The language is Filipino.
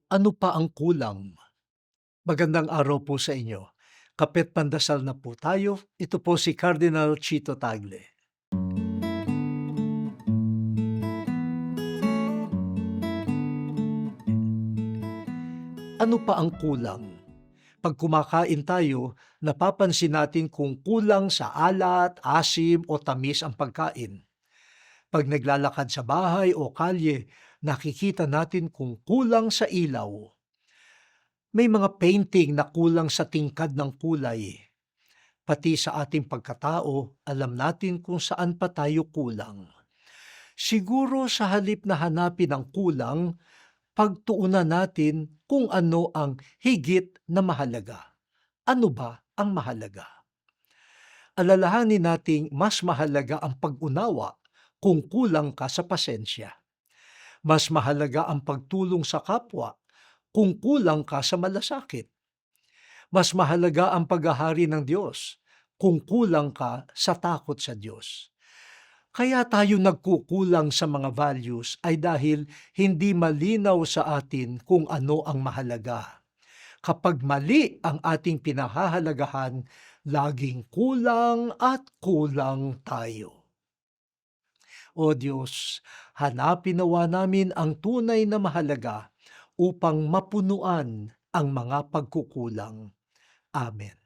Ano pa ang kulang? Magandang araw po sa inyo. Kape't pandasal na po tayo. Ito po si Cardinal Chito Tagle. Ano pa ang kulang? Pag kumakain tayo, napapansin natin kung kulang sa alat, asim o tamis ang pagkain. Pag naglalakad sa bahay o kalye, nakikita natin kung kulang sa ilaw. May mga painting na kulang sa tingkad ng kulay. Pati sa ating pagkatao, alam natin kung saan pa tayo kulang. Siguro sa halip na hanapin ang kulang, pagtuunan natin kung ano ang higit na mahalaga. Ano ba ang mahalaga? Alalahanin nating mas mahalaga ang pag-unawa kung kulang ka sa pasensya. Mas mahalaga ang pagtulong sa kapwa kung kulang ka sa malasakit. Mas mahalaga ang paghahari ng Diyos kung kulang ka sa takot sa Diyos. Kaya tayo nagkukulang sa mga values ay dahil hindi malinaw sa atin kung ano ang mahalaga. Kapag mali ang ating pinahahalagahan, laging kulang at kulang tayo. O Diyos, hanapin nawa namin ang tunay na mahalaga upang mapunuan ang mga pagkukulang. Amen.